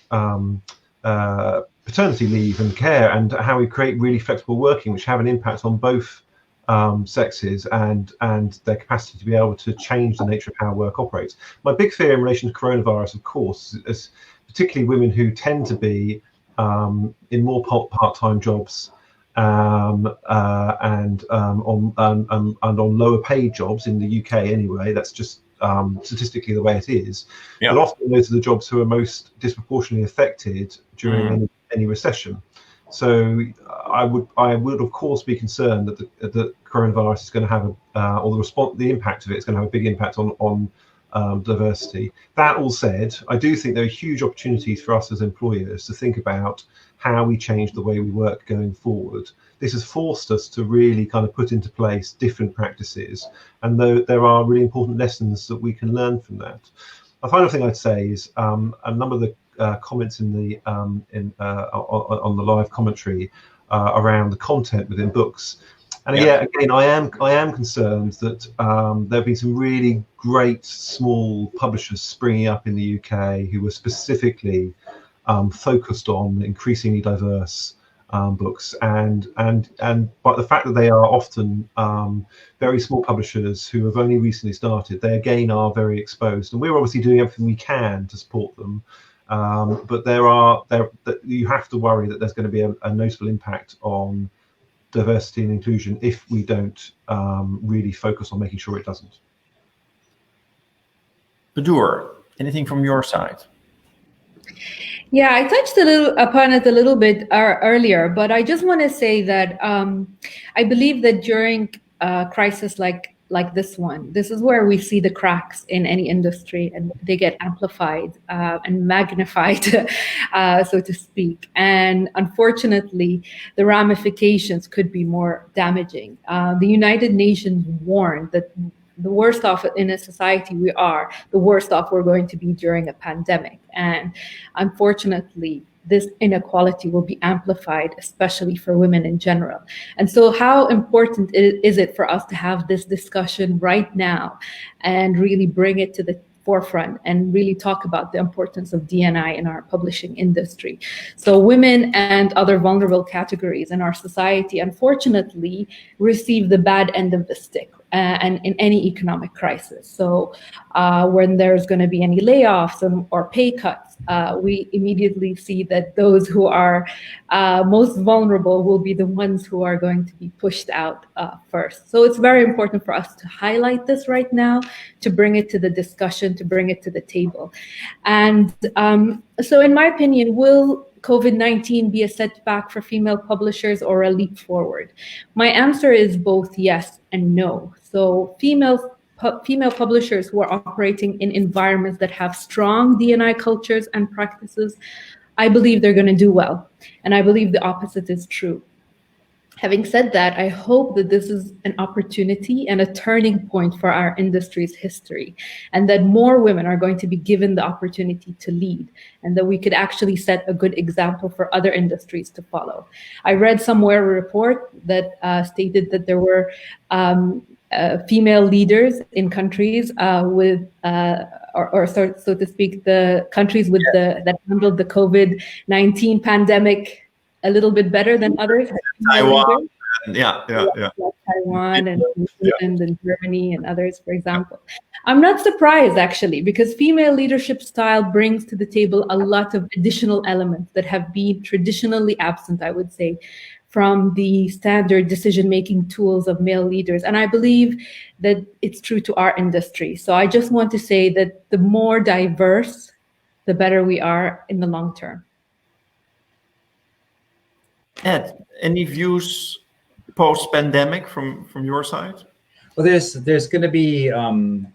paternity leave and care, and how we create really flexible working, which have an impact on both sexes and their capacity to be able to change the nature of how work operates. My big fear in relation to coronavirus, of course, is particularly women who tend to be in more part-time jobs and on lower paid jobs in the UK anyway. That's just statistically the way it is. But often those are the jobs who are most disproportionately affected during any recession. So I would of course be concerned that the coronavirus is going to have the impact of it is going to have a big impact on diversity. That all said, I do think there are huge opportunities for us as employers to think about how we change the way we work going forward. This has forced us to really kind of put into place different practices, and there are really important lessons that we can learn from that. The final thing I'd say is a number of the comments in the on the live commentary around the content within books. And again, I am concerned that there have been some really great small publishers springing up in the UK who were specifically focused on increasingly diverse books, and but the fact that they are often very small publishers who have only recently started, they again are very exposed, and we're obviously doing everything we can to support them. But you have to worry that there's going to be a notable impact on diversity and inclusion if we don't really focus on making sure it doesn't. Badur, anything from your side? Yeah, I touched upon it a little bit earlier, but I just want to say that I believe that during a crisis like this one, this is where we see the cracks in any industry, and they get amplified and magnified, so to speak. And unfortunately, the ramifications could be more damaging. The United Nations warned that the worst off in a society we are, the worst off we're going to be during a pandemic. And unfortunately, this inequality will be amplified, especially for women in general. And so how important is it for us to have this discussion right now and really bring it to the forefront and really talk about the importance of D&I in our publishing industry. So women and other vulnerable categories in our society, unfortunately, receive the bad end of the stick. And in any economic crisis. So when there's going to be any layoffs or pay cuts, we immediately see that those who are most vulnerable will be the ones who are going to be pushed out first. So it's very important for us to highlight this right now, to bring it to the discussion, to bring it to the table. And so in my opinion, will COVID-19 be a setback for female publishers or a leap forward? My answer is both yes and no. So female publishers who are operating in environments that have strong D&I cultures and practices, I believe they're going to do well. And I believe the opposite is true. Having said that, I hope that this is an opportunity and a turning point for our industry's history, and that more women are going to be given the opportunity to lead, and that we could actually set a good example for other industries to follow. I read somewhere a report that stated that there were female leaders in countries with, so to speak, the countries with that handled the COVID-19 pandemic a little bit better than others. Taiwan, like Taiwan and New Zealand and Germany and others, for example. I'm not surprised, actually, because female leadership style brings to the table a lot of additional elements that have been traditionally absent, I would say, from the standard decision-making tools of male leaders. And I believe that it's true to our industry. So I just want to say that the more diverse, the better we are in the long term. Ed, any views post-pandemic from your side? Well, there's going to be a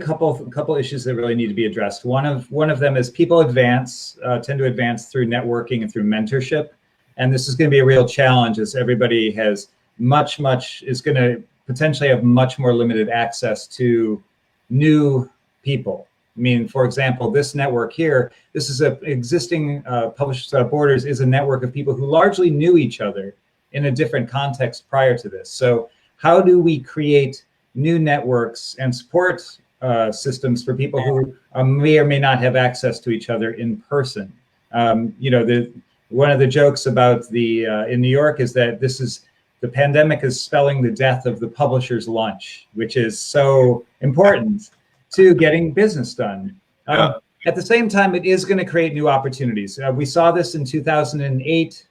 couple issues that really need to be addressed. One of them is people tend to advance through networking and through mentorship, and this is going to be a real challenge as everybody has is going to potentially have much more limited access to new people. I mean, for example, this network here, this is an existing Publishers Without Borders is a network of people who largely knew each other in a different context prior to this. So how do we create new networks and support systems for people who may or may not have access to each other in person? One of the jokes about in New York is that the pandemic is spelling the death of the publisher's lunch, which is so important to getting business done. At the same time, it is going to create new opportunities. We saw this in 2008,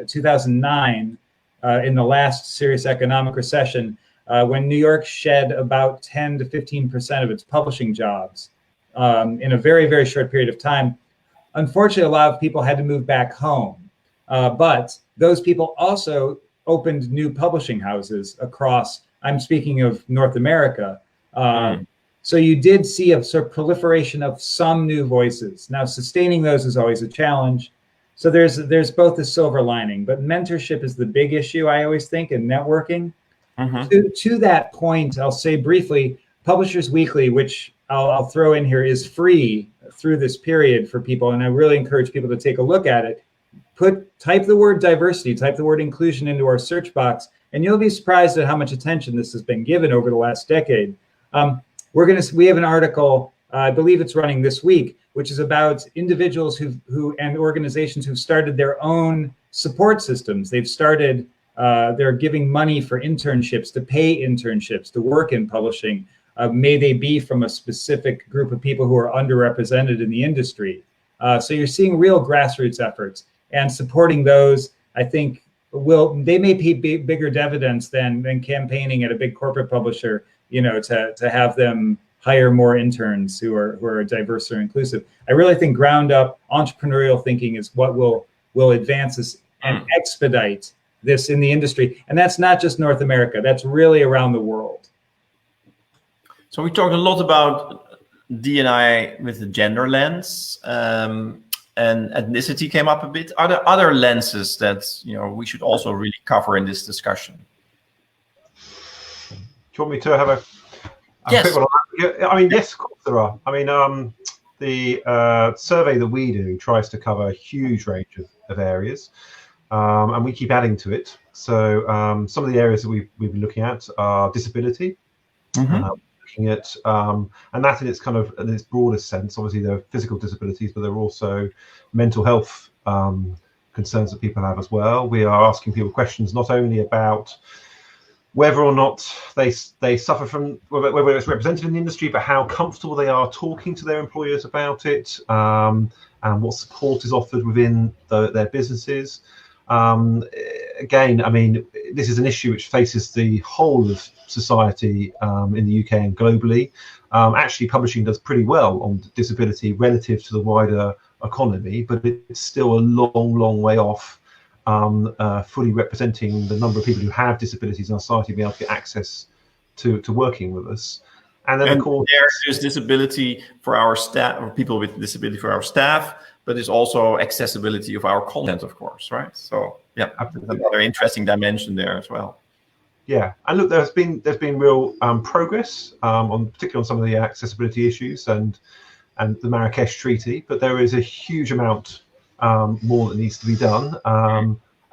2009, in the last serious economic recession, when New York shed about 10 to 15% of its publishing jobs in a very, very short period of time. Unfortunately, a lot of people had to move back home, but those people also opened new publishing houses across, I'm speaking of North America. So you did see a sort of proliferation of some new voices. Now, sustaining those is always a challenge. So there's both a silver lining, but mentorship is the big issue, I always think, in networking. To that point, I'll say briefly, Publishers Weekly, which I'll throw in here, is free through this period for people, and I really encourage people to take a look at it. Type the word diversity, type the word inclusion into our search box, and you'll be surprised at how much attention this has been given over the last decade. We have an article, I believe it's running this week, which is about individuals and organizations who've started their own support systems. They're giving money for internships, to pay internships, to work in publishing. May they be from a specific group of people who are underrepresented in the industry. So you're seeing real grassroots efforts, and supporting those, I think, they may pay bigger dividends than campaigning at a big corporate publisher, to have them hire more interns who are diverse or inclusive. I really think ground up entrepreneurial thinking is what will advance this and expedite this in the industry. And that's not just North America, that's really around the world. So we talked a lot about D&I with the gender lens, and ethnicity came up a bit. Are there other lenses that we should also really cover in this discussion? Do you want me to have a yes. quick one on that? I mean, yes, of course there are. I mean, the survey that we do tries to cover a huge range of areas, and we keep adding to it. So some of the areas that we've been looking at are disability, looking at, and that in its kind of in its broadest sense. Obviously, there are physical disabilities, but there are also mental health concerns that people have as well. We are asking people questions not only about whether or not they suffer from, whether it's represented in the industry, but how comfortable they are talking to their employers about it, and what support is offered within their businesses. Again, I mean, this is an issue which faces the whole of society in the UK and globally. Actually, publishing does pretty well on disability relative to the wider economy, but it's still a long way off fully representing the number of people who have disabilities in our society being able to get access to working with us. And then, of course, there's disability for our staff, or people with disability for our staff, but there's also accessibility of our content, of course, right? So, yeah, another interesting dimension there as well. Yeah, and look, there's been real progress particularly on some of the accessibility issues and the Marrakesh Treaty, but there is a huge amount more that needs to be done.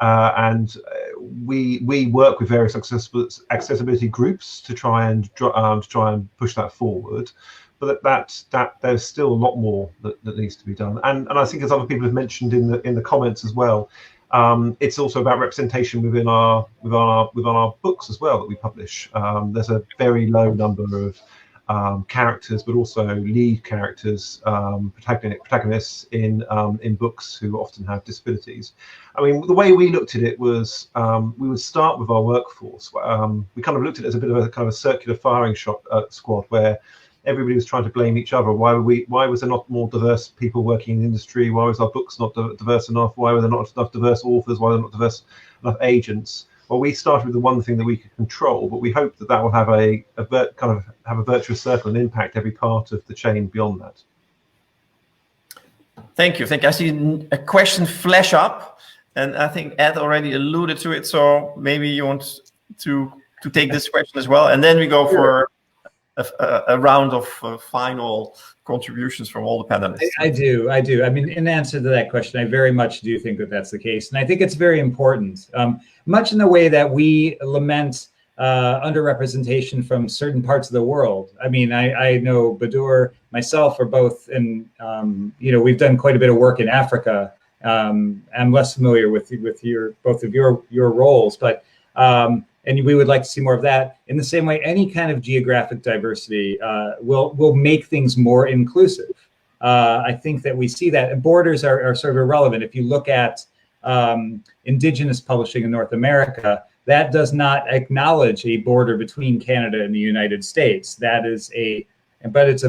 And we work with various accessibility groups to try and push that forward. But that there's still a lot more that needs to be done. And I think, as other people have mentioned in the comments as well, it's also about representation within our books as well that we publish. There's a very low number of characters, but also lead characters, protagonists in books who often have disabilities. I mean, the way we looked at it was we would start with our workforce. We kind of looked at it as a bit of a kind of a circular firing squad where everybody was trying to blame each other. Why was there not more diverse people working in the industry? Why was our books not diverse enough? Why were there not enough diverse authors? Why were there not diverse enough agents? Well, we started with the one thing that we could control, but we hope that will have a virtuous circle and impact every part of the chain beyond that. Thank you. I see a question flash up, and I think Ed already alluded to it. So maybe you want to take this question as well, and then we go for a round of final contributions from all the panelists. I do. I mean, in answer to that question, I very much do think that that's the case. And I think it's very important, much in the way that we lament underrepresentation from certain parts of the world. I mean, I know Badur, myself are both, and we've done quite a bit of work in Africa. I'm less familiar with both of your roles, but and we would like to see more of that. In the same way, any kind of geographic diversity will make things more inclusive. I think that we see that, and borders are sort of irrelevant. If you look at indigenous publishing in North America, that does not acknowledge a border between Canada and the United States. But it's a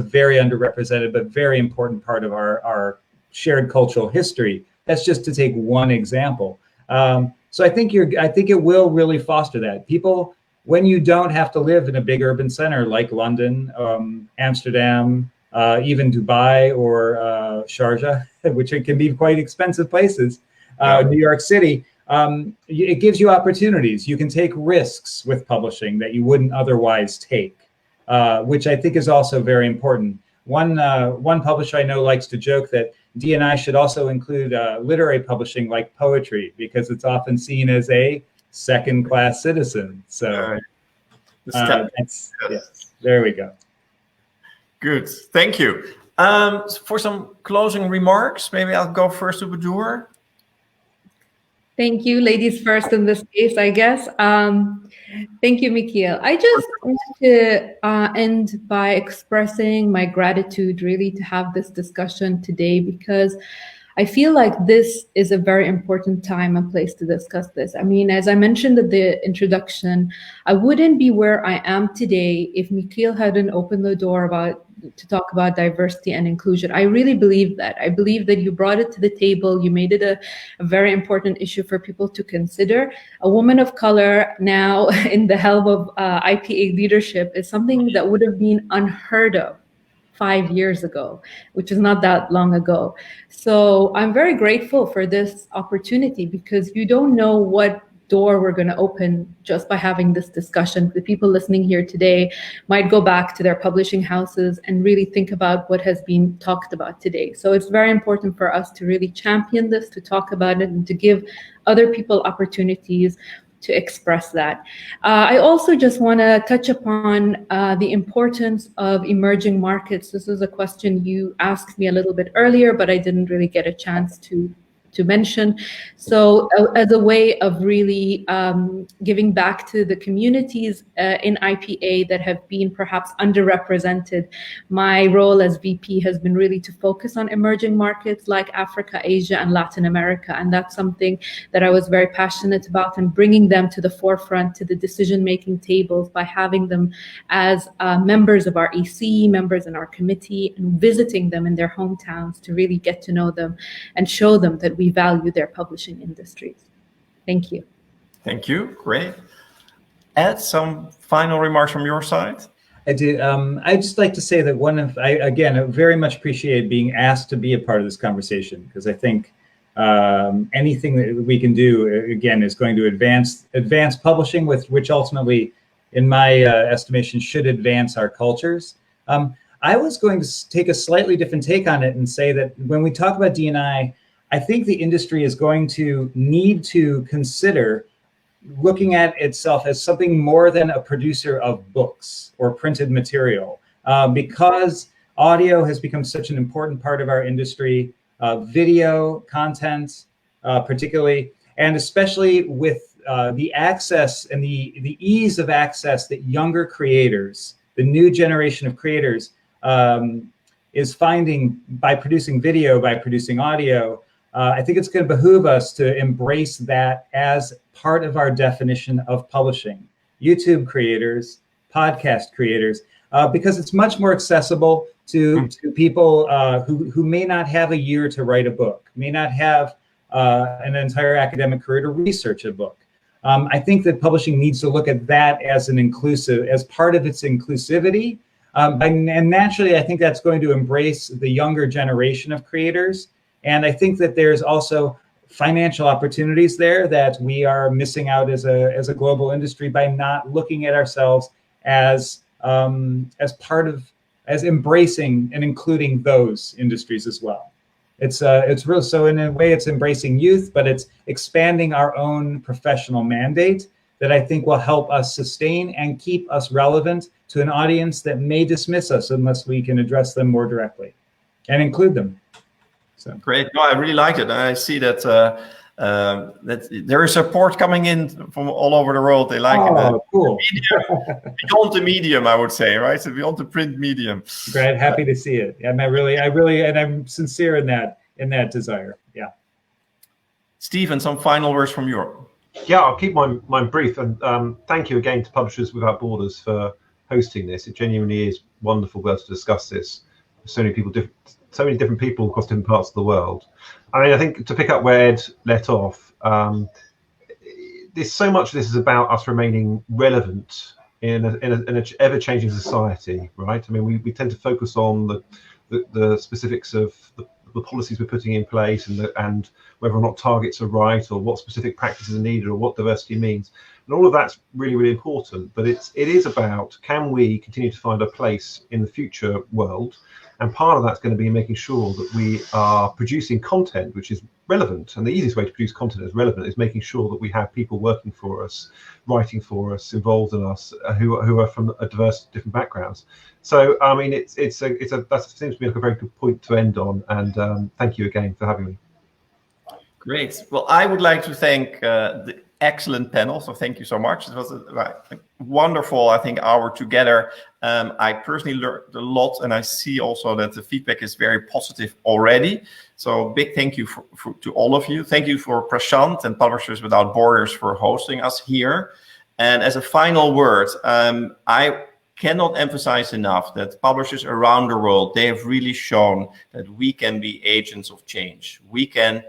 very underrepresented but very important part of our shared cultural history. That's just to take one example. So I think it will really foster that. People, when you don't have to live in a big urban center like London, Amsterdam, even Dubai or Sharjah, which can be quite expensive places, New York City, it gives you opportunities. You can take risks with publishing that you wouldn't otherwise take, which I think is also very important. One publisher I know likes to joke that D&I should also include literary publishing like poetry, because it's often seen as a second-class citizen. So there we go. Good, thank you. For some closing remarks, maybe I'll go first to Badur. Thank you, ladies first in this case, I guess. Thank you, Michiel. I just want to end by expressing my gratitude really to have this discussion today, because I feel like this is a very important time and place to discuss this. I mean, as I mentioned at the introduction, I wouldn't be where I am today if Michiel hadn't opened the door to talk about diversity and inclusion. I really believe that. I believe that you brought it to the table. You made it a very important issue for people to consider. A woman of color now in the helm of IPA leadership is something that would have been unheard of 5 years ago, which is not that long ago. So I'm very grateful for this opportunity, because you don't know what door we're going to open just by having this discussion. The people listening here today might go back to their publishing houses and really think about what has been talked about today. So it's very important for us to really champion this, to talk about it, and to give other people opportunities express that. I also just want to touch upon the importance of emerging markets. This is a question you asked me a little bit earlier, but I didn't really get a chance to mention. So as a way of really giving back to the communities in IPA that have been perhaps underrepresented, my role as VP has been really to focus on emerging markets like Africa, Asia, and Latin America. And that's something that I was very passionate about, and bringing them to the forefront, to the decision-making tables, by having them as members of our EC, members in our committee, and visiting them in their hometowns to really get to know them and show them that we value their publishing industries. Thank you. Thank you. Great. Ed, some final remarks from your side? I do. I'd just like to say that I very much appreciate being asked to be a part of this conversation, because I think anything that we can do, again, is going to advance publishing, which ultimately, in my estimation, should advance our cultures. I was going to take a slightly different take on it and say that when we talk about D&I, I think the industry is going to need to consider looking at itself as something more than a producer of books or printed material, because audio has become such an important part of our industry, video content particularly, and especially with the access and the ease of access that younger creators, the new generation of creators, is finding by producing video, by producing audio. I think it's going to behoove us to embrace that as part of our definition of publishing. YouTube creators, podcast creators, because it's much more accessible to people who may not have a year to write a book, may not have an entire academic career to research a book. I think that publishing needs to look at that as as part of its inclusivity. And naturally, I think that's going to embrace the younger generation of creators. And I think that there's also financial opportunities there that we are missing out as a global industry by not looking at ourselves as embracing and including those industries as well. It's real. So in a way, it's embracing youth, but it's expanding our own professional mandate that I think will help us sustain and keep us relevant to an audience that may dismiss us unless we can address them more directly and include them. So. Great. No, I really liked it. I see that that there is support coming in from all over the world. They like it. Cool. Beyond the medium, I would say, right? So beyond the print medium. Great. Happy to see it. And I really, and I'm sincere in that desire. Yeah. Stephen, some final words from you. Yeah, I'll keep mine brief. And thank you again to Publishers Without Borders for hosting this. It genuinely is wonderful to be able to discuss this with so many different people across different parts of the world. I mean, I think to pick up where Ed let off, there's so much of this is about us remaining relevant in an ever-changing society, right? I mean, we tend to focus on the specifics of the policies we're putting in place and whether or not targets are right, or what specific practices are needed, or what diversity means. And all of that's really, really important. But it is about, can we continue to find a place in the future world? And part of that's going to be making sure that we are producing content which is relevant. And the easiest way to produce content that's relevant is making sure that we have people working for us, writing for us, involved in us, who are from a diverse different backgrounds. So I mean, that seems to be like a very good point to end on. And thank you again for having me. Great. Well, I would like to thank the excellent panel. So thank you so much. It was a wonderful, I think, hour together. I personally learned a lot, and I see also that the feedback is very positive already. So big thank you to all of you. Thank you for Prashant and Publishers Without Borders for hosting us here. And as a final word, I cannot emphasize enough that publishers around the world, they have really shown that we can be agents of change. We can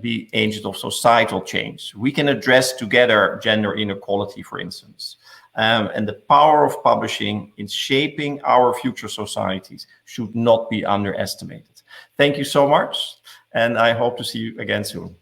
be agents of societal change. We can address together gender inequality, for instance. And the power of publishing in shaping our future societies should not be underestimated. Thank you so much, and I hope to see you again soon.